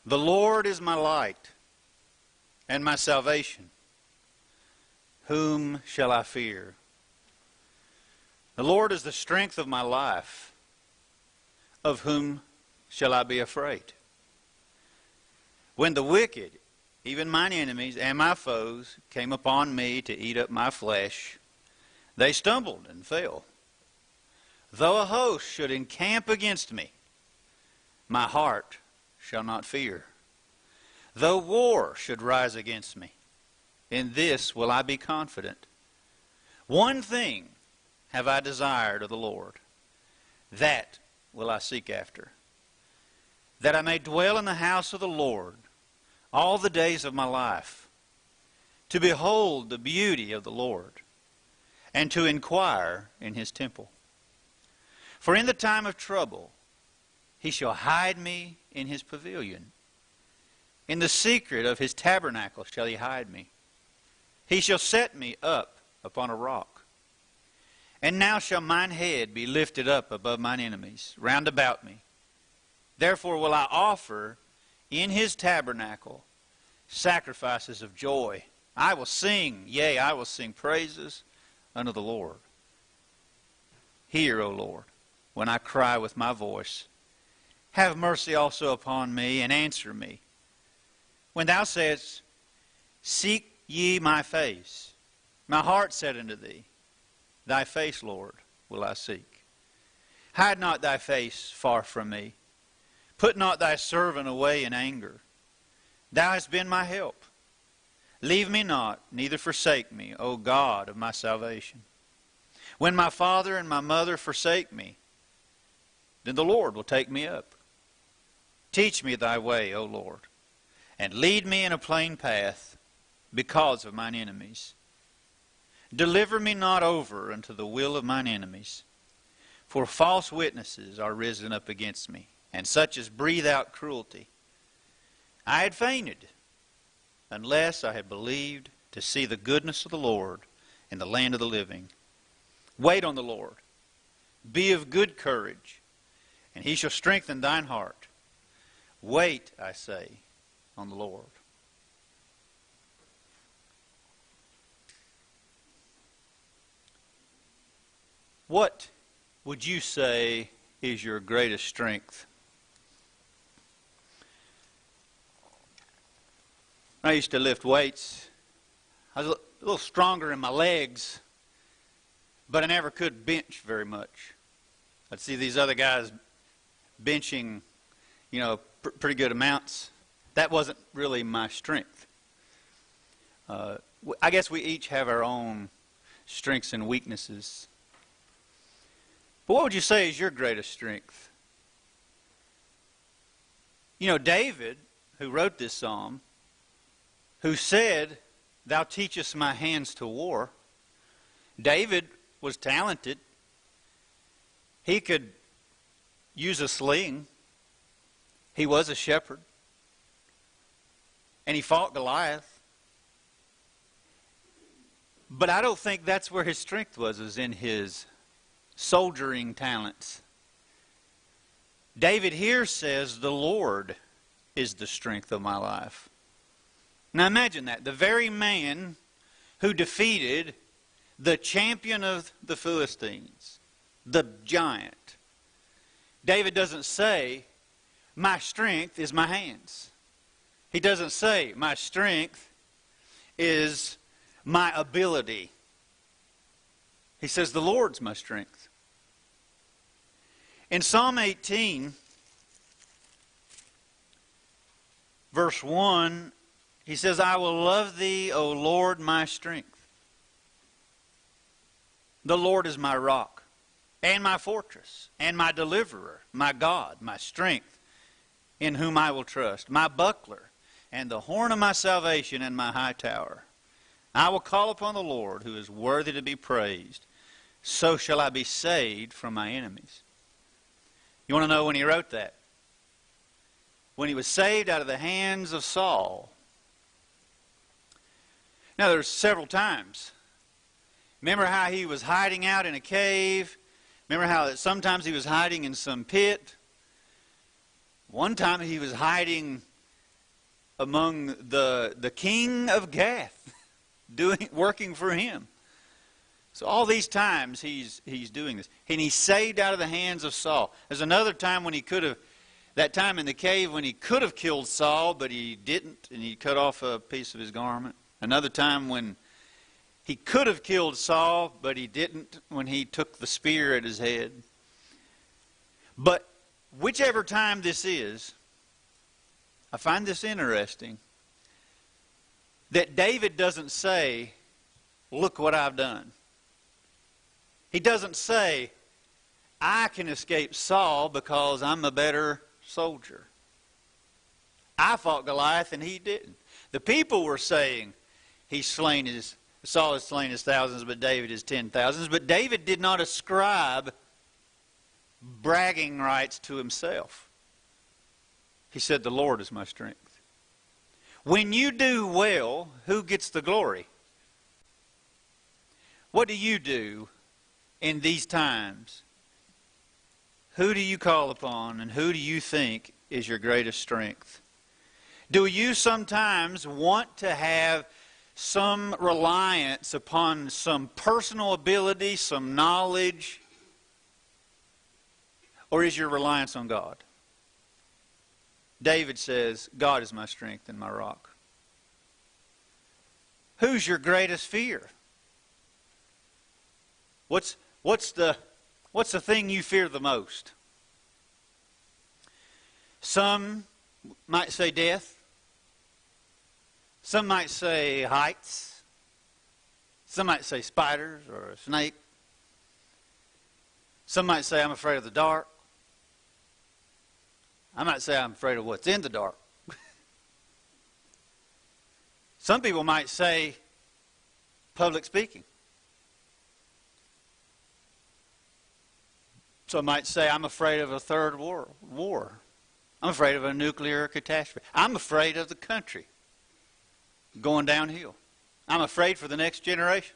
The Lord is my light and my salvation. Whom shall I fear? The Lord is the strength of my life. Of whom shall I be afraid? When the wicked, even mine enemies and my foes, came upon me to eat up my flesh, they stumbled and fell. Though a host should encamp against me, my heart shall not fear. Though war should rise against me, in this will I be confident. One thing have I desired of the Lord, that will I seek after, that I may dwell in the house of the Lord all the days of my life, to behold the beauty of the Lord, and to inquire in his temple. For in the time of trouble he shall hide me in his pavilion. In the secret of his tabernacle shall he hide me. He shall set me up upon a rock. And now shall mine head be lifted up above mine enemies round about me. Therefore will I offer in his tabernacle sacrifices of joy. I will sing, yea, I will sing praises unto the Lord. Hear, O Lord, when I cry with my voice. Have mercy also upon me, and answer me. When thou sayest, seek ye my face, my heart said unto thee, thy face, Lord, will I seek. Hide not thy face far from me. Put not thy servant away in anger. Thou hast been my help. Leave me not, neither forsake me, O God of my salvation. When my father and my mother forsake me, then the Lord will take me up. Teach me thy way, O Lord, and lead me in a plain path because of mine enemies. Deliver me not over unto the will of mine enemies, for false witnesses are risen up against me, and such as breathe out cruelty. I had fainted, unless I had believed to see the goodness of the Lord in the land of the living. Wait on the Lord. Be of good courage, and he shall strengthen thine heart. Wait, I say, on the Lord. What would you say is your greatest strength? I used to lift weights. I was a little stronger in my legs, but I never could bench very much. I'd see these other guys benching, pretty good amounts. That wasn't really my strength. I guess we each have our own strengths and weaknesses. But what would you say is your greatest strength? David, who wrote this psalm, who said, thou teachest my hands to war. David was talented. He could use a sling. He was a shepherd. And he fought Goliath. But I don't think that's where his strength was in his soldiering talents. David here says, the Lord is the strength of my life. Now imagine that. The very man who defeated the champion of the Philistines, the giant. David doesn't say, my strength is my hands. He doesn't say, my strength is my ability. He says, the Lord's my strength. In Psalm 18, verse 1, he says, I will love thee, O Lord, my strength. The Lord is my rock, and my fortress, and my deliverer, my God, my strength, in whom I will trust, my buckler, and the horn of my salvation, and my high tower. I will call upon the Lord, who is worthy to be praised. So shall I be saved from my enemies. You want to know when he wrote that? When he was saved out of the hands of Saul. Now, there's several times. Remember how he was hiding out in a cave? Remember how sometimes he was hiding in some pit? One time he was hiding among the king of Gath, working for him. So all these times he's doing this. And he's saved out of the hands of Saul. There's another time when he could have, that time in the cave when he could have killed Saul, but he didn't, and he cut off a piece of his garment. Another time when he could have killed Saul, but he didn't, when he took the spear at his head. But whichever time this is, I find this interesting, that David doesn't say, look what I've done. He doesn't say, I can escape Saul because I'm a better soldier. I fought Goliath and he didn't. The people were saying, Saul has slain his thousands, but David his 10,000s. But David did not ascribe bragging rights to himself. He said, the Lord is my strength. When you do well, who gets the glory? What do you do in these times? Who do you call upon, and who do you think is your greatest strength? Do you sometimes want to have some reliance upon some personal ability, some knowledge, or is your reliance on God? David says, God is my strength and my rock. Who's your greatest fear? What's the thing you fear the most? Some might say death. Some might say heights. Some might say spiders or a snake. Some might say I'm afraid of the dark. I might say I'm afraid of what's in the dark. Some people might say public speaking. Some might say I'm afraid of a third war. I'm afraid of a nuclear catastrophe. I'm afraid of the country going downhill. I'm afraid for the next generation.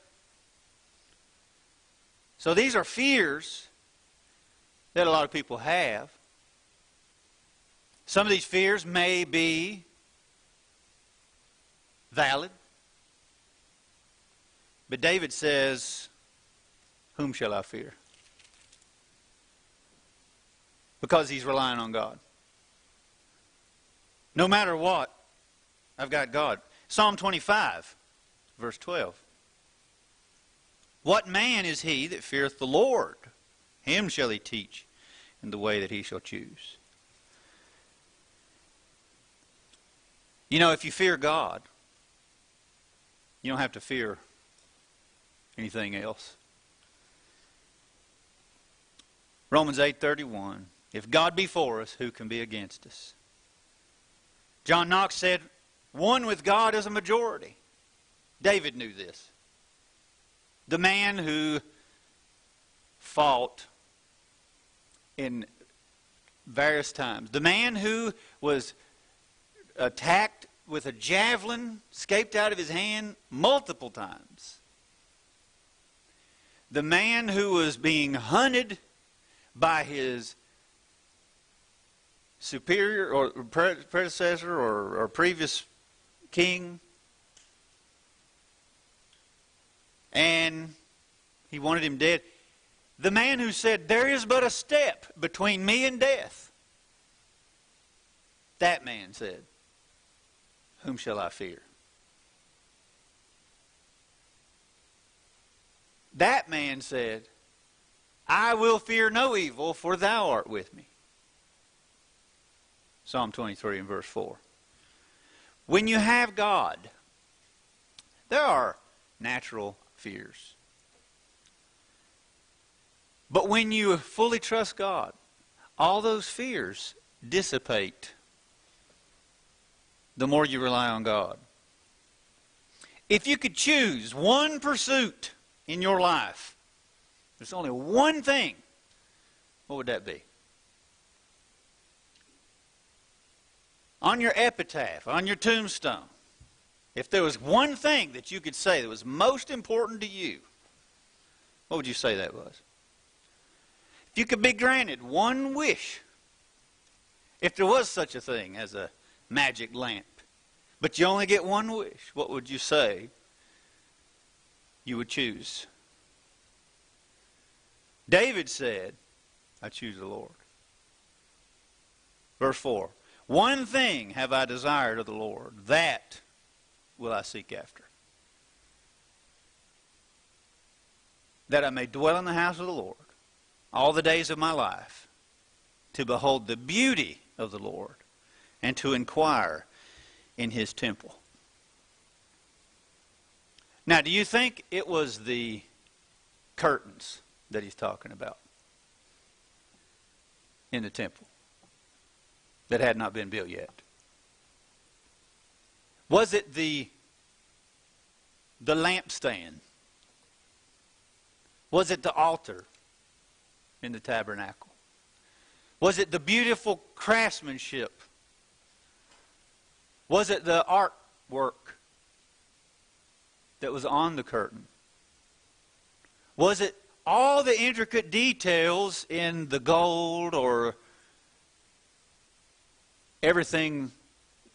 So these are fears that a lot of people have. Some of these fears may be valid. But David says, whom shall I fear? Because he's relying on God. No matter what, I've got God. Psalm 25, verse 12. What man is he that feareth the Lord? Him shall he teach in the way that he shall choose. You know, if you fear God, you don't have to fear anything else. Romans 8:31. If God be for us, who can be against us? John Knox said, one with God is a majority. David knew this. The man who fought in various times. The man who was attacked with a javelin, escaped out of his hand multiple times. The man who was being hunted by his superior or predecessor or previous king, and he wanted him dead. The man who said, there is but a step between me and death. That man said, whom shall I fear? That man said, I will fear no evil, for thou art with me. Psalm 23 and verse 4. When you have God, there are natural fears. But when you fully trust God, all those fears dissipate the more you rely on God. If you could choose one pursuit in your life, there's only one thing, what would that be? On your epitaph, on your tombstone, if there was one thing that you could say that was most important to you, what would you say that was? If you could be granted one wish, if there was such a thing as a magic lamp, but you only get one wish, what would you say you would choose? David said, I choose the Lord. Verse 4, one thing have I desired of the Lord, that will I seek after, that I may dwell in the house of the Lord all the days of my life, to behold the beauty of the Lord, and to inquire in his temple. Now, do you think it was the curtains that he's talking about in the temple that had not been built yet? Was it the lampstand? Was it the altar in the tabernacle? Was it the beautiful craftsmanship? Was it the artwork that was on the curtain? Was it all the intricate details in the gold or everything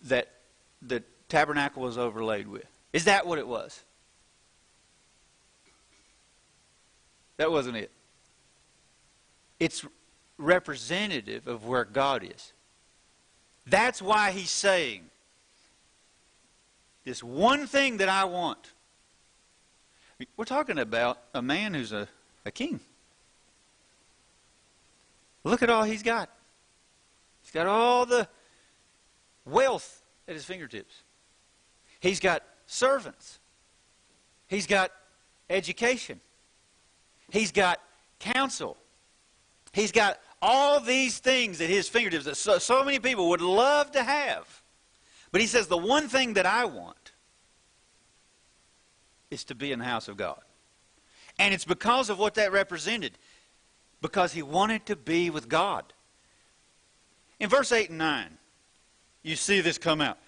that the tabernacle was overlaid with? Is that what it was? That wasn't it. It's representative of where God is. That's why he's saying, this one thing that I want. We're talking about a man who's a king. Look at all he's got. He's got all the wealth at his fingertips. He's got servants. He's got education. He's got counsel. He's got all these things at his fingertips that so many people would love to have. But he says, the one thing that I want is to be in the house of God. And it's because of what that represented. Because he wanted to be with God. In verse 8 and 9, you see this come out.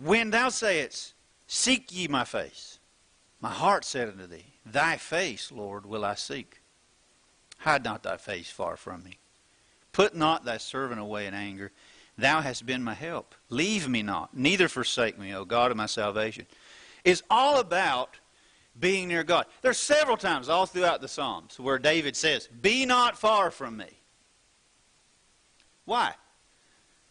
When thou sayest, seek ye my face, my heart said unto thee, thy face, Lord, will I seek. Hide not thy face far from me. Put not thy servant away in anger. Thou hast been my help. Leave me not, neither forsake me, O God of my salvation. It's all about being near God. There's several times all throughout the Psalms where David says, be not far from me. Why?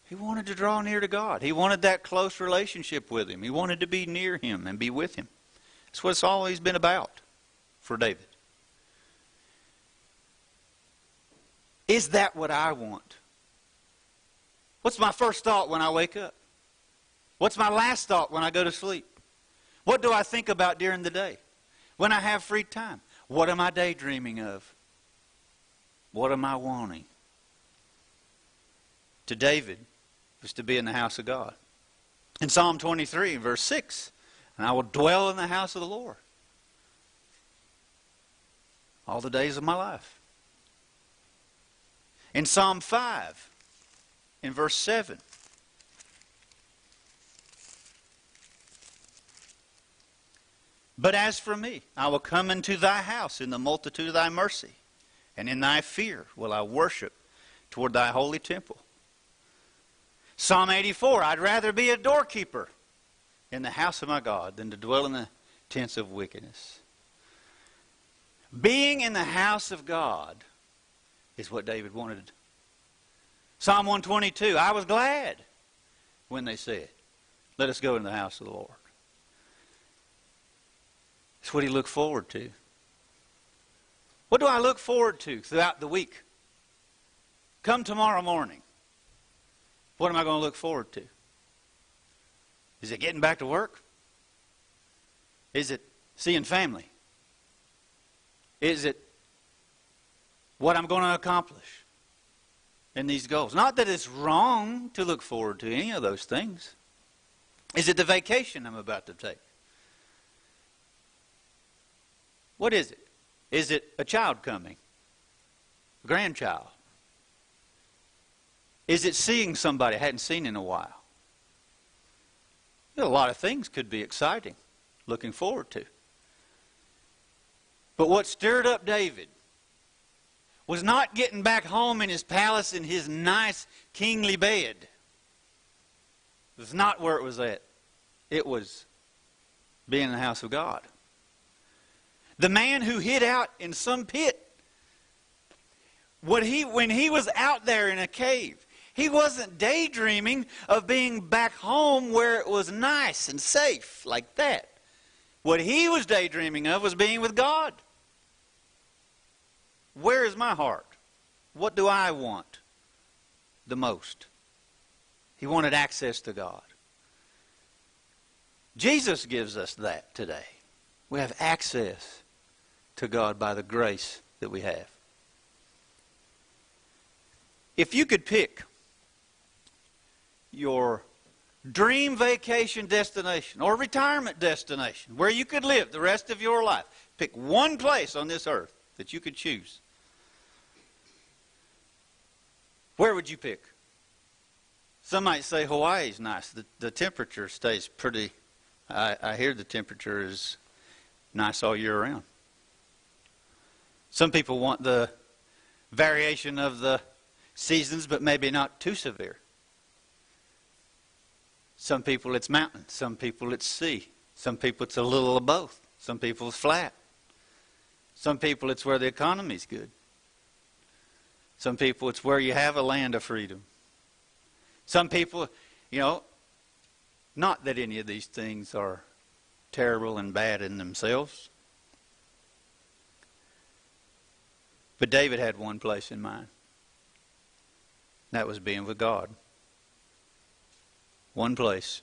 He wanted to draw near to God. He wanted that close relationship with him. He wanted to be near him and be with him. That's what it's always been about for David. Is that what I want? What's my first thought when I wake up? What's my last thought when I go to sleep? What do I think about during the day? When I have free time? What am I daydreaming of? What am I wanting? To David, it was to be in the house of God. In Psalm 23, verse 6, and I will dwell in the house of the Lord all the days of my life. In Psalm 5, in verse 7, but as for me, I will come into thy house in the multitude of thy mercy, and in thy fear will I worship toward thy holy temple. Psalm 84, I'd rather be a doorkeeper in the house of my God than to dwell in the tents of wickedness. Being in the house of God is what David wanted. Psalm 122, I was glad when they said, let us go into the house of the Lord. It's what he looked forward to. What do I look forward to throughout the week? Come tomorrow morning. What am I going to look forward to? Is it getting back to work? Is it seeing family? Is it what I'm going to accomplish in these goals? Not that it's wrong to look forward to any of those things. Is it the vacation I'm about to take? What is it? Is it a child coming? A grandchild? Is it seeing somebody I hadn't seen in a while? You know, a lot of things could be exciting, looking forward to. But what stirred up David was not getting back home in his palace in his nice kingly bed. was not where it was at. It was being in the house of God. The man who hid out in some pit, when he was out there in a cave, he wasn't daydreaming of being back home where it was nice and safe like that. What he was daydreaming of was being with God. Where is my heart? What do I want the most? He wanted access to God. Jesus gives us that today. We have access to God by the grace that we have. If you could pick your dream vacation destination or retirement destination where you could live the rest of your life, pick one place on this earth that you could choose, where would you pick? Some might say Hawaii's nice. The temperature stays pretty. I hear the temperature is nice all year round. Some people want the variation of the seasons, but maybe not too severe. Some people it's mountain. Some people it's sea. Some people it's a little of both. Some people it's flat. Some people it's where the economy's good. Some people it's where you have a land of freedom. Some people, not that any of these things are terrible and bad in themselves. But David had one place in mind. That was being with God. One place.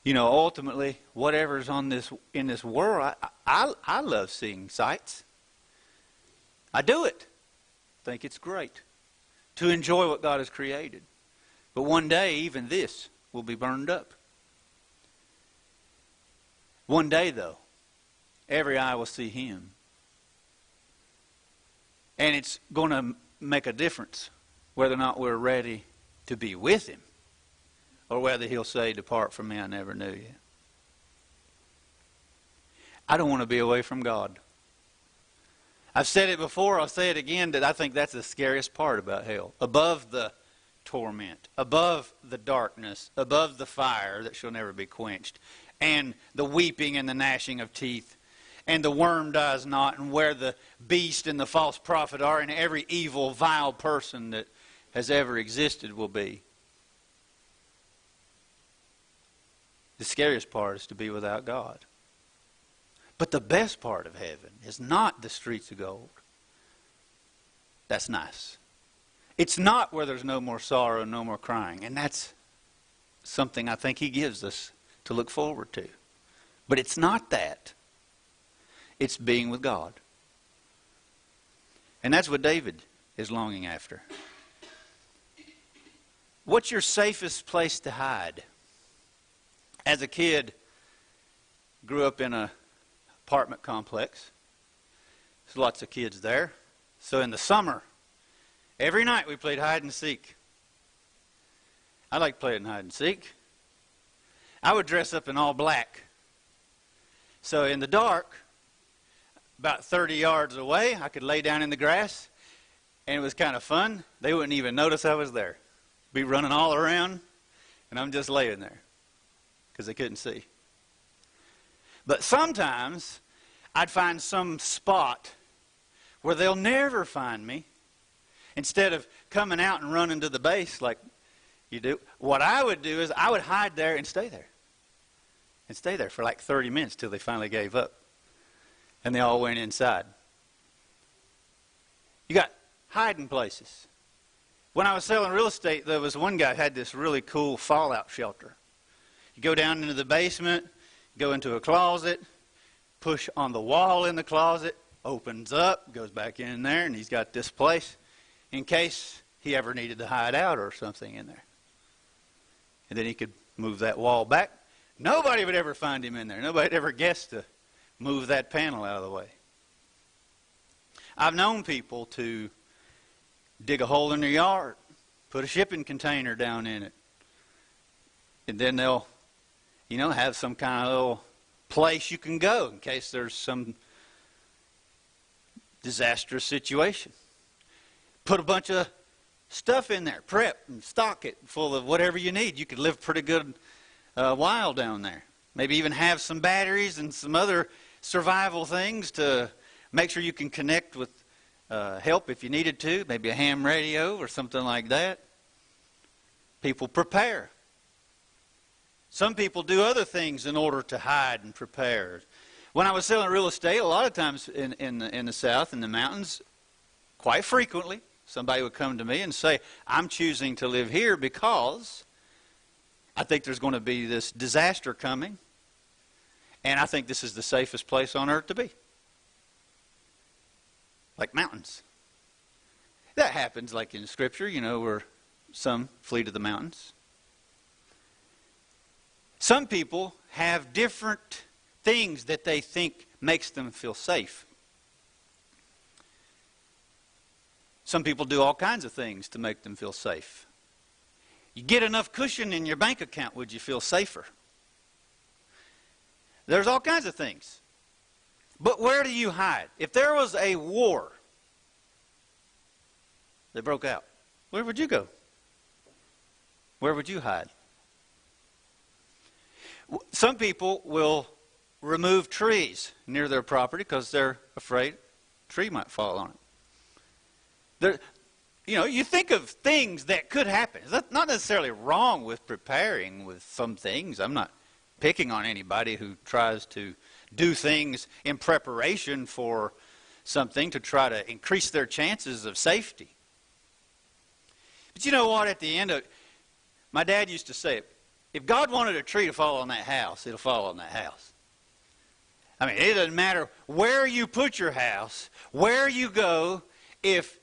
Ultimately, whatever's in this world, I love seeing sights. I do it. Think it's great to enjoy what God has created. But one day, even this will be burned up. One day, though, every eye will see Him. And it's going to make a difference whether or not we're ready to be with Him or whether He'll say, "Depart from me, I never knew you." I don't want to be away from God. I've said it before, I'll say it again, that I think that's the scariest part about hell. Above the torment, above the darkness, above the fire that shall never be quenched, and the weeping and the gnashing of teeth, and the worm dies not, and where the beast and the false prophet are, and every evil, vile person that has ever existed will be. The scariest part is to be without God. But the best part of heaven is not the streets of gold. That's nice. It's not where there's no more sorrow, no more crying. And that's something I think He gives us to look forward to. But it's not that. It's being with God. And that's what David is longing after. What's your safest place to hide? As a kid, grew up in an apartment complex. There's lots of kids there. So in the summer, every night we played hide and seek. I like playing hide and seek. I would dress up in all black. So in the dark, about 30 yards away, I could lay down in the grass, and it was kind of fun. They wouldn't even notice I was there. Be running all around, and I'm just laying there because they couldn't see. But sometimes I'd find some spot where they'll never find me. Instead of coming out and running to the base like you do, what I would do is I would hide there and stay there. And stay there for like 30 minutes till they finally gave up. And they all went inside. You got hiding places. When I was selling real estate, there was one guy who had this really cool fallout shelter. You go down into the basement, go into a closet, push on the wall in the closet, opens up, goes back in there, and he's got this place in case he ever needed to hide out or something in there. And then he could move that wall back. Nobody would ever find him in there. Nobody would ever guess to move that panel out of the way. I've known people to dig a hole in their yard, put a shipping container down in it, and then they'll have some kind of little place you can go in case there's some disastrous situation. Put a bunch of stuff in there. Prep and stock it full of whatever you need. You could live pretty good while down there. Maybe even have some batteries and some other survival things to make sure you can connect with help if you needed to. Maybe a ham radio or something like that. People prepare. Some people do other things in order to hide and prepare. When I was selling real estate, a lot of times in the South, in the mountains, quite frequently, somebody would come to me and say, I'm choosing to live here because I think there's going to be this disaster coming, and I think this is the safest place on earth to be. Like mountains. That happens like in Scripture, where some flee to the mountains. Some people have different things that they think makes them feel safe. Some people do all kinds of things to make them feel safe. You get enough cushion in your bank account, would you feel safer? There's all kinds of things. But where do you hide? If there was a war that broke out, where would you go? Where would you hide? Some people will remove trees near their property because they're afraid a tree might fall on it. You think of things that could happen. That's not necessarily wrong with preparing with some things. I'm not picking on anybody who tries to do things in preparation for something to try to increase their chances of safety. But you know what? At the end of it, my dad used to say, if God wanted a tree to fall on that house, it'll fall on that house. I mean, it doesn't matter where you put your house, where you go, if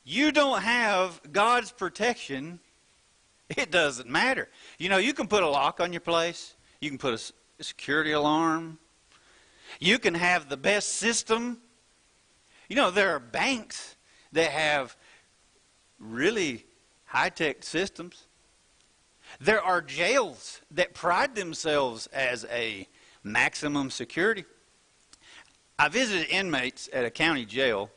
you don't have God's protection, it doesn't matter. You can put a lock on your place. You can put a security alarm. You can have the best system. There are banks that have really high-tech systems. There are jails that pride themselves as a maximum security. I visited inmates at a county jail,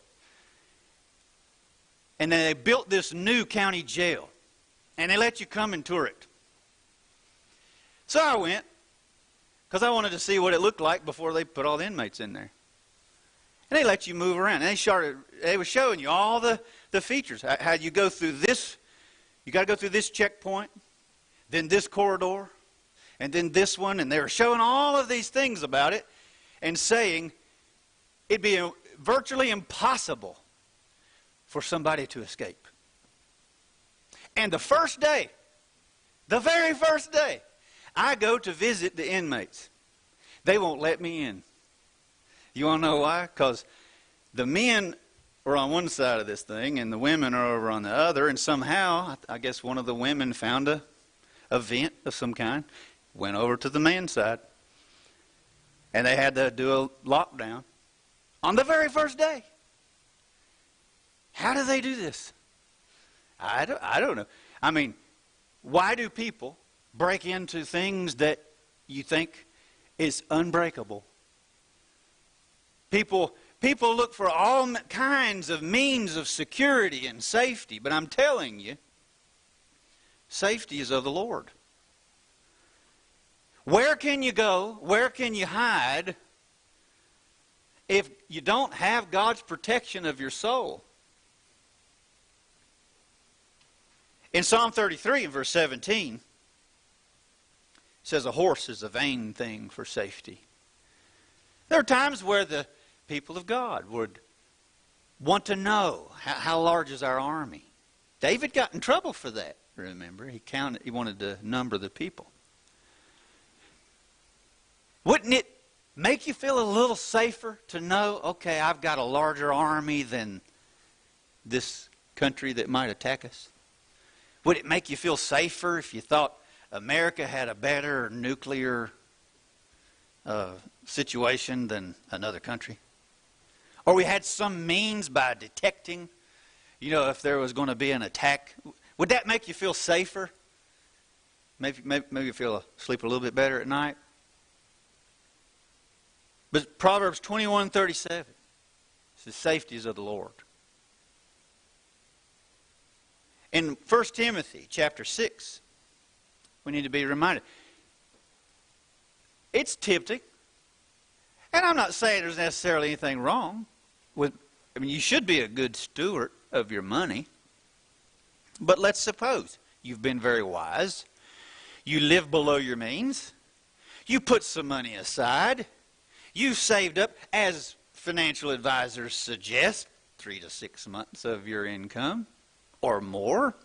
and then they built this new county jail, and they let you come and tour it. So I went, because I wanted to see what it looked like before they put all the inmates in there. And they let you move around. And they were showing you all the features. How you go through this, you got to go through this checkpoint, then this corridor, and then this one. And they were showing all of these things about it and saying it'd be virtually impossible for somebody to escape. And the very first day, I go to visit the inmates. They won't let me in. You want to know why? Because the men are on one side of this thing and the women are over on the other. And somehow, I guess one of the women found a vent of some kind, went over to the men's side. And they had to do a lockdown on the very first day. How do they do this? I don't know. I mean, why do people break into things that you think is unbreakable? People look for all kinds of means of security and safety, but I'm telling you, safety is of the Lord. Where can you go? Where can you hide if you don't have God's protection of your soul? In Psalm 33 and verse 17, it says a horse is a vain thing for safety. There are times where the people of God would want to know how large is our army. David got in trouble for that, remember. He wanted to number the people. Wouldn't it make you feel a little safer to know, okay, I've got a larger army than this country that might attack us? Would it make you feel safer if you thought America had a better nuclear situation than another country? Or we had some means by detecting, if there was going to be an attack. Would that make you feel safer? Maybe you sleep a little bit better at night? But Proverbs 21:37 says, safety is of the Lord. In 1 Timothy chapter 6, we need to be reminded. It's tempting. And I'm not saying there's necessarily anything wrong with, you should be a good steward of your money. But let's suppose you've been very wise. You live below your means. You put some money aside. You've saved up, as financial advisors suggest, 3 to 6 months of your income or more.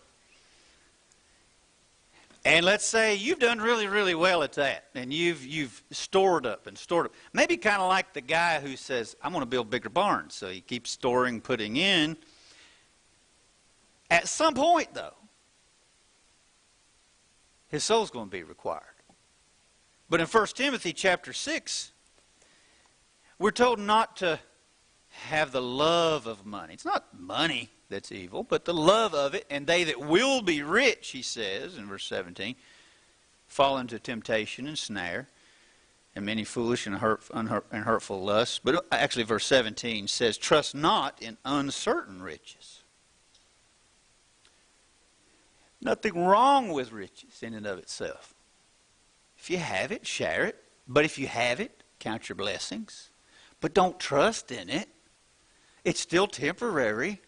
And let's say you've done really, really well at that, and you've stored up and stored up. Maybe kind of like the guy who says, I'm going to build bigger barns. So he keeps storing, putting in. At some point, though, his soul's going to be required. But in 1 Timothy chapter 6, we're told not to have the love of money. It's not money that's evil, but the love of it. And they that will be rich, he says in verse 17, fall into temptation and snare, and many foolish and hurtful lusts. But actually verse 17 says, trust not in uncertain riches. Nothing wrong with riches in and of itself. If you have it, share it. But if you have it, count your blessings. But don't trust in it. It's still temporary.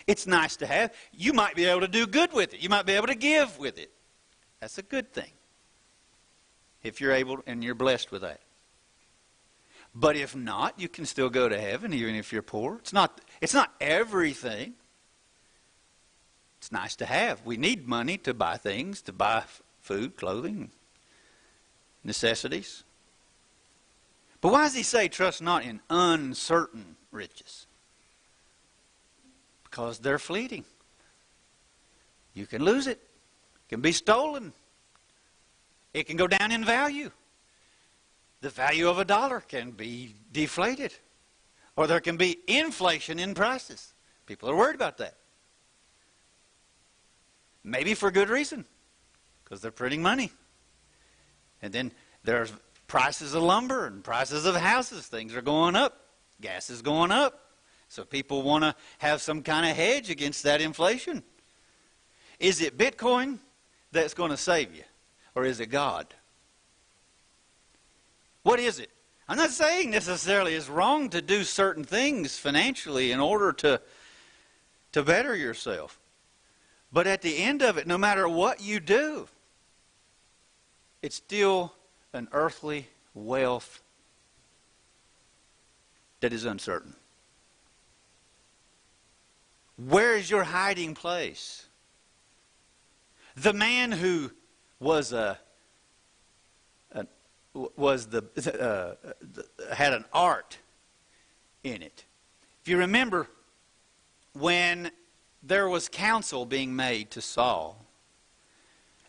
It's nice to have. You might be able to do good with it. You might be able to give with it. That's a good thing. If you're able and you're blessed with that. But if not, you can still go to heaven even if you're poor. It's not everything. It's nice to have. We need money to buy things, to buy food, clothing, necessities. But why does he say trust not in uncertain riches? Because they're fleeting. You can lose it. It can be stolen. It can go down in value. The value of $1 can be deflated. Or there can be inflation in prices. People are worried about that. Maybe for good reason. Because they're printing money. And then there's prices of lumber and prices of houses. Things are going up. Gas is going up. So people want to have some kind of hedge against that inflation. Is it Bitcoin that's going to save you? Or is it God? What is it? I'm not saying necessarily it's wrong to do certain things financially in order to better yourself. But at the end of it, no matter what you do, it's still an earthly wealth that is uncertain. Where is your hiding place? The man who was had an art in it. If you remember, when there was counsel being made to Saul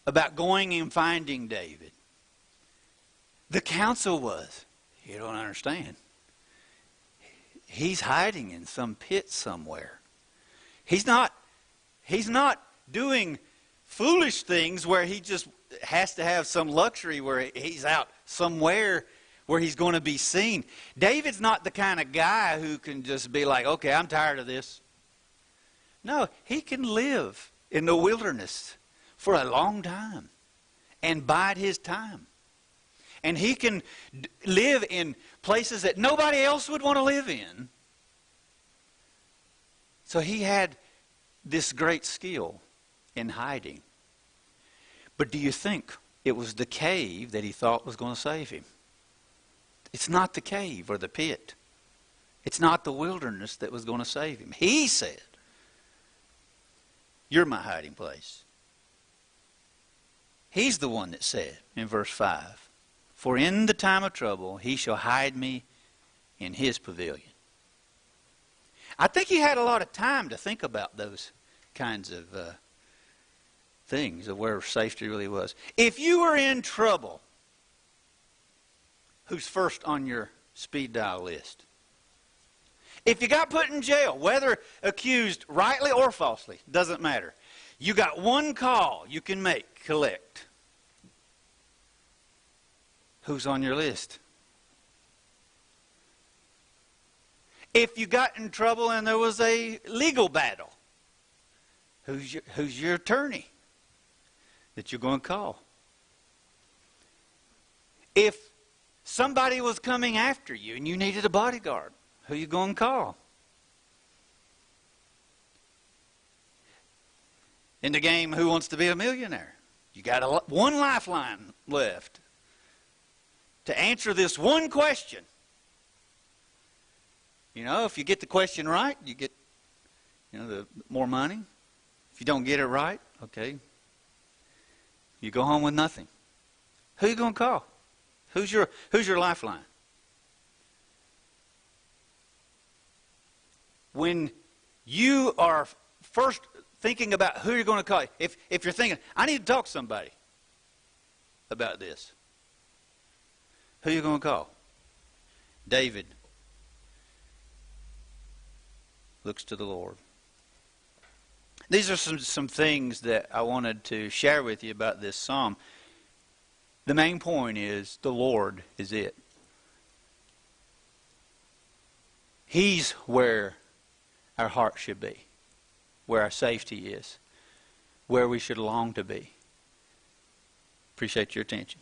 about going and finding David, the counsel was, you don't understand. He's hiding in some pit somewhere. He's not doing foolish things where he just has to have some luxury where he's out somewhere where he's going to be seen. David's not the kind of guy who can just be like, okay, I'm tired of this. No, he can live in the wilderness for a long time and bide his time. And he can live in places that nobody else would want to live in. So he had this great skill in hiding. But do you think it was the cave that he thought was going to save him? It's not the cave or the pit. It's not the wilderness that was going to save him. He said, you're my hiding place. He's the one that said in verse 5, for in the time of trouble he shall hide me in his pavilion. I think he had a lot of time to think about those kinds of things, of where safety really was. If you were in trouble, who's first on your speed dial list? If you got put in jail, whether accused rightly or falsely, doesn't matter. You got one call you can make, collect. Who's on your list? If you got in trouble and there was a legal battle, Who's your attorney that you're going to call? If somebody was coming after you and you needed a bodyguard, who are you going to call? In the game, Who Wants to Be a Millionaire? You got one lifeline left to answer this one question. You know, if you get the question right, you get, the more money. If you don't get it right, okay, you go home with nothing. Who are you going to call? Who's your lifeline? When you are first thinking about who you're going to call, if you're thinking, I need to talk to somebody about this, who are you going to call? David looks to the Lord. These are some things that I wanted to share with you about this psalm. The main point is the Lord is it. He's where our heart should be, where our safety is, where we should long to be. Appreciate your attention.